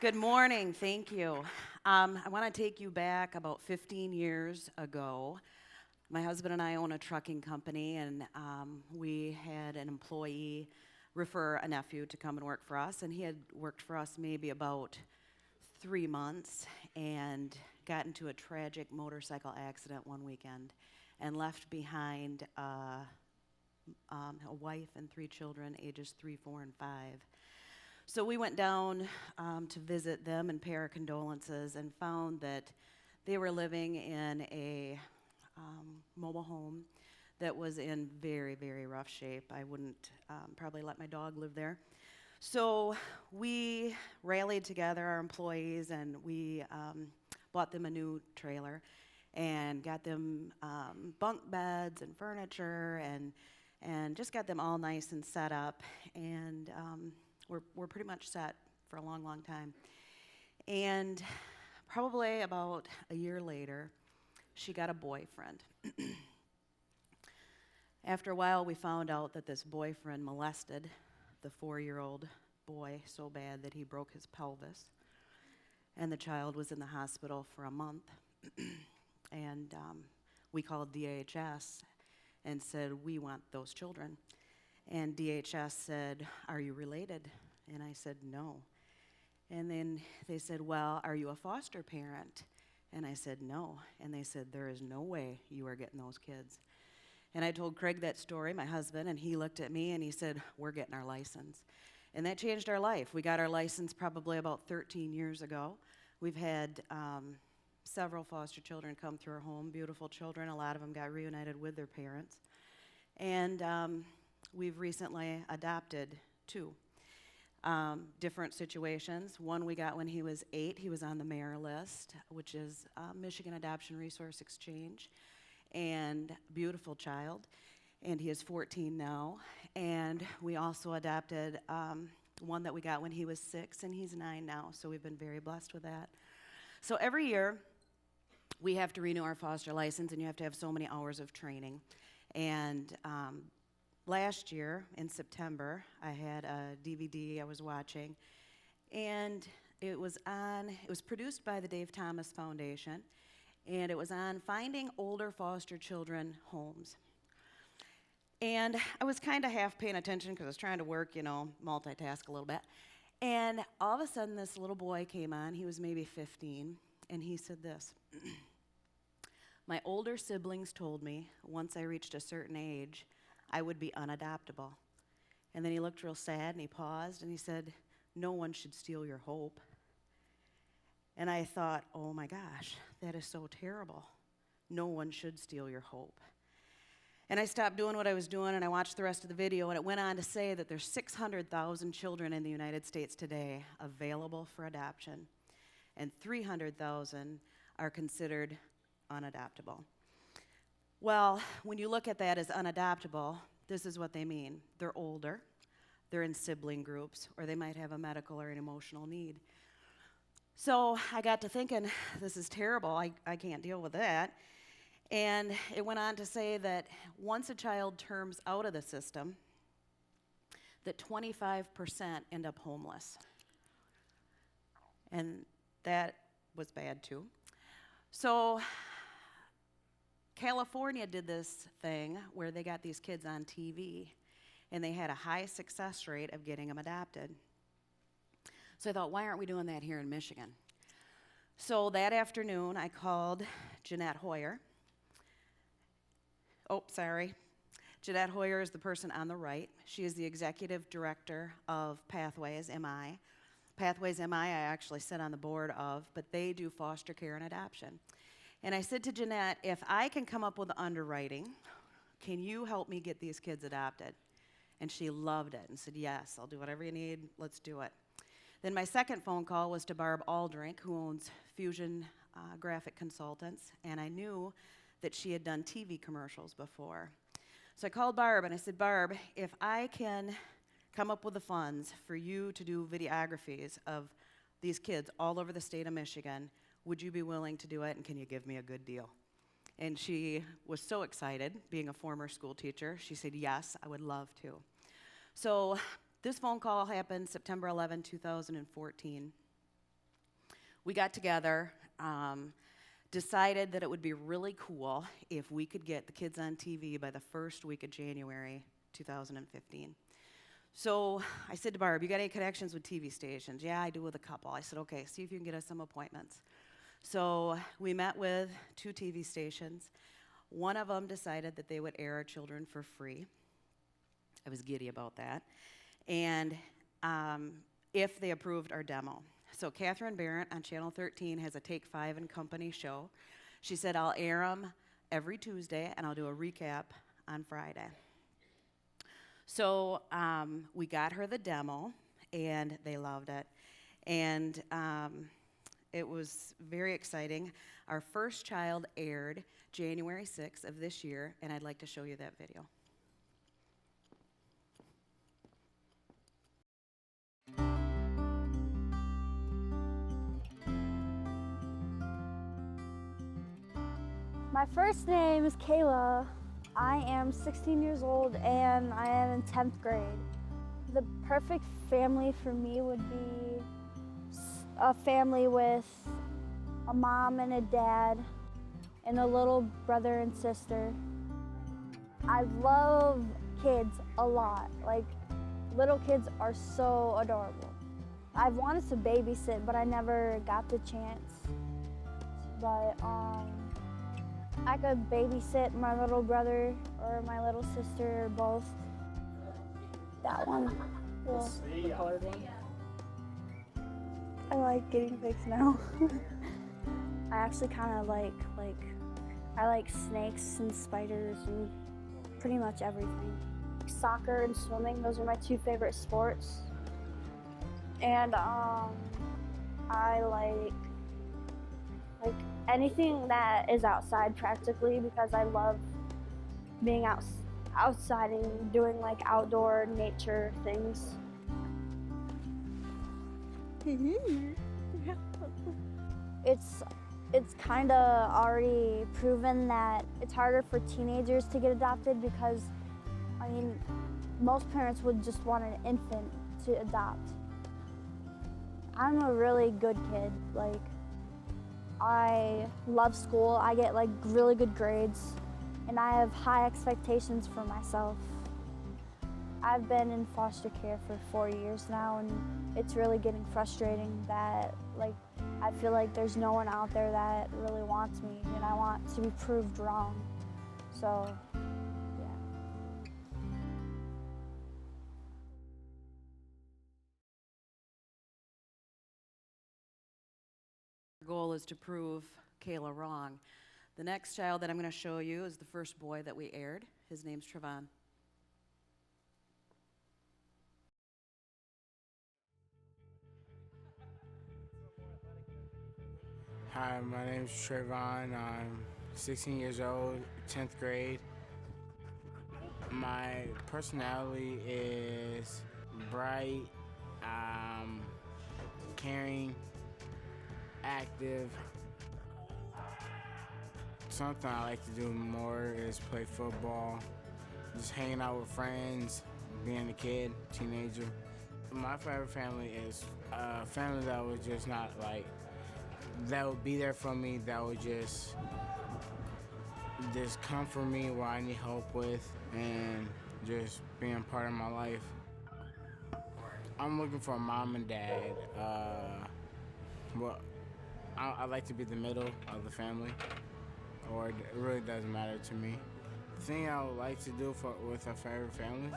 Good morning, thank you. I want to take you back about 15 years ago. My husband and I own a trucking company, and we had an employee refer a nephew to come and work for us, and he had worked for us maybe about 3 months and got into a tragic motorcycle accident one weekend and left behind a wife and 3 children, ages 3, 4, and 5. So we went down to visit them and pay our condolences and found that they were living in a mobile home that was in very, very rough shape. I wouldn't probably let my dog live there. So we rallied together, our employees, and we bought them a new trailer and got them bunk beds and furniture and just got them all nice and set up. And we're pretty much set for a long, long time. And probably about a year later, she got a boyfriend. After a while, we found out that this boyfriend molested the 4-year-old boy so bad that he broke his pelvis. And the child was in the hospital for a month. And we called DHS and said, we want those children. And DHS said, are you related? And I said, no. And then they said, well, are you a foster parent? And I said, no. And they said, there is no way you are getting those kids. And I told Craig that story, my husband, and he looked at me and he said, we're getting our license. And that changed our life. We got our license probably about 13 years ago. We've had several foster children come through our home, beautiful children. A lot of them got reunited with their parents. And we've recently adopted 2 different situations. One we got when he was 8. He was on the mayor list, which is Michigan Adoption Resource Exchange, and beautiful child. And he is 14 now. And we also adopted one that we got when he was 6, and he's 9 now. So we've been very blessed with that. So every year, we have to renew our foster license, and you have to have so many hours of training. And last year, in September, I had a DVD I was watching, and it was produced by the Dave Thomas Foundation, and it was on finding older foster children homes. And I was kind of half paying attention because I was trying to work, multitask a little bit. And all of a sudden, this little boy came on. He was maybe 15, and he said this. My older siblings told me once I reached a certain age, I would be unadoptable. And then he looked real sad and he paused and he said, no one should steal your hope. And I thought, oh my gosh, that is so terrible. No one should steal your hope. And I stopped doing what I was doing and I watched the rest of the video, and it went on to say that there's 600,000 children in the United States today available for adoption, and 300,000 are considered unadoptable. Well, when you look at that as unadoptable, this is what they mean. They're older, they're in sibling groups, or they might have a medical or an emotional need. So I got to thinking, this is terrible, I can't deal with that. And it went on to say that once a child terms out of the system, that 25% end up homeless. And that was bad too. So California did this thing where they got these kids on TV, and they had a high success rate of getting them adopted. So I thought, why aren't we doing that here in Michigan? So that afternoon, I called Jeanette Hoyer. Oh, sorry. Jeanette Hoyer is the person on the right. She is the executive director of Pathways MI. Pathways MI I actually sit on the board of, but they do foster care and adoption. And I said to Jeanette, if I can come up with the underwriting, can you help me get these kids adopted? And she loved it and said, yes, I'll do whatever you need, let's do it. Then my second phone call was to Barb Aldrink, who owns Fusion Graphic Consultants, and I knew that she had done TV commercials before. So I called Barb and I said, Barb, if I can come up with the funds for you to do videographies of these kids all over the state of Michigan, would you be willing to do it, and can you give me a good deal? And she was so excited, being a former school teacher. She said, yes, I would love to. So this phone call happened September 11, 2014. we got together, decided that it would be really cool if we could get the kids on TV by the first week of January 2015. So I said to Barb, you got any connections with TV stations? Yeah, I do with a couple. I said, okay, see if you can get us some appointments. So we met with 2 TV stations. One of them decided that they would air our children for free. I was giddy about that. And if they approved our demo. So Catherine Barrett on Channel 13 has a Take 5 and Company show. She said, I'll air them every Tuesday, and I'll do a recap on Friday. So we got her the demo, and they loved it. And it was very exciting. Our first child aired January 6th of this year, and I'd like to show you that video. My first name is Kayla. I am 16 years old and I am in 10th grade. The perfect family for me would be a family with a mom and a dad and a little brother and sister. I love kids a lot. Like, little kids are so adorable. I've wanted to babysit, but I never got the chance. But I could babysit my little brother or my little sister or both. That one. The colored one? I like guinea pigs now. I actually kind of I like snakes and spiders and pretty much everything. Soccer and swimming, those are my 2 favorite sports. And I like anything that is outside practically, because I love being outside and doing like outdoor nature things. It's kind of already proven that it's harder for teenagers to get adopted, because I mean, most parents would just want an infant to adopt. I'm a really good kid. Like, I love school. I get like really good grades, and I have high expectations for myself. I've been in foster care for 4 years now, and it's really getting frustrating that I feel like there's no one out there that really wants me, and I want to be proved wrong. So, yeah. Our goal is to prove Kayla wrong. The next child that I'm going to show you is the first boy that we aired. His name's Trevon. Hi, my name's Trevon. I'm 16 years old, 10th grade. My personality is bright, caring, active. Something I like to do more is play football, just hanging out with friends, being a kid, teenager. My favorite family is a family that would just not that would be there for me, that would just come for me what I need help with, and just being part of my life. I'm looking for a mom and dad. Well, I like to be the middle of the family, or it really doesn't matter to me. The thing I would like to do with a favorite family,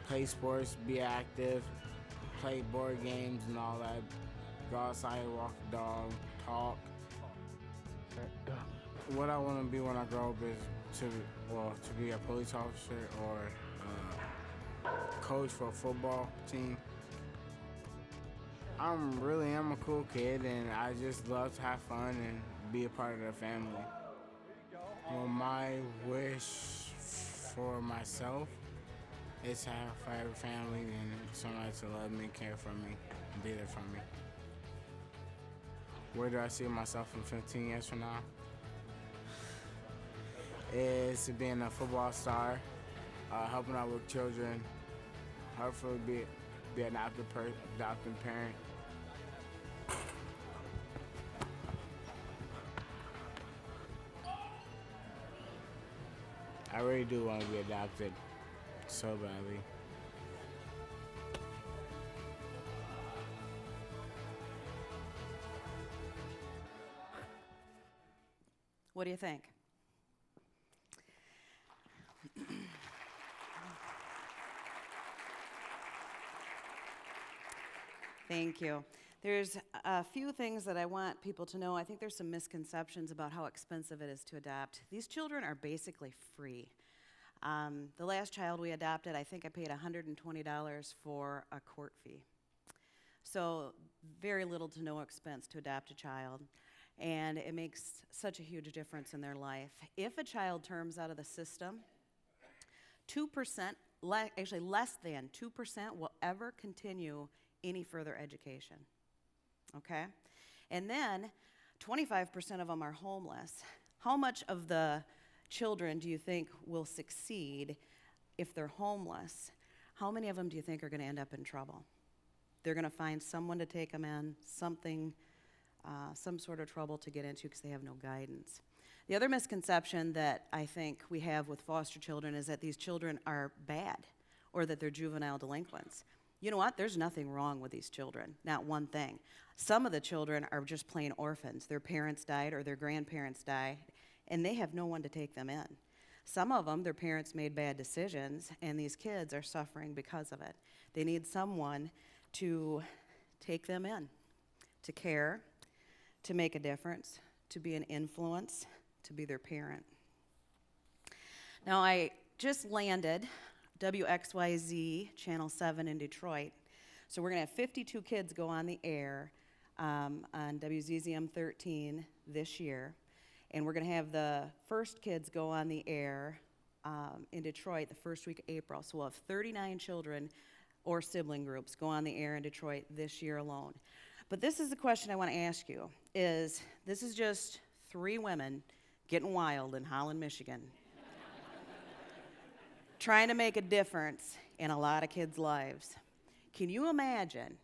play sports, be active, play board games and all that. Go outside, walk the dog, talk. What I want to be when I grow up is to be a police officer or coach for a football team. I really am a cool kid, and I just love to have fun and be a part of the family. Well, my wish for myself is to have a favorite family and somebody to love me, care for me, and be there for me. Where do I see myself in 15 years from now? Is being a football star, helping out with children, hopefully be an adoptive parent. I really do want to be adopted so badly. What do you think? Thank you. There's a few things that I want people to know. I think there's some misconceptions about how expensive it is to adopt. These children are basically free. The last child we adopted, I think I paid $120 for a court fee. So very little to no expense to adopt a child, and it makes such a huge difference in their life. If a child terms out of the system, 2%, actually less than 2% will ever continue any further education, okay? And then 25% of them are homeless. How much of the children do you think will succeed if they're homeless? How many of them do you think are going to end up in trouble? They're going to find someone to take them in, some sort of trouble to get into because they have no guidance. The other misconception that I think we have with foster children is that these children are bad or that they're juvenile delinquents. You know what? There's nothing wrong with these children, not one thing. Some of the children are just plain orphans. Their parents died or their grandparents died, and they have no one to take them in. Some of them, their parents made bad decisions, and these kids are suffering because of it. They need someone to take them in, to care, to make a difference, to be an influence, to be their parent. Now, I just landed WXYZ Channel 7 in Detroit. So we're going to have 52 kids go on the air on WZZM 13 this year. And we're going to have the first kids go on the air in Detroit the first week of April. So we'll have 39 children or sibling groups go on the air in Detroit this year alone. But this is the question I want to ask you, is this is just 3 women getting wild in Holland, Michigan, trying to make a difference in a lot of kids' lives. Can you imagine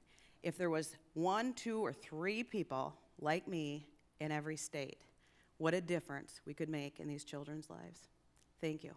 if there was 1, 2, or 3 people like me in every state? What a difference we could make in these children's lives. Thank you.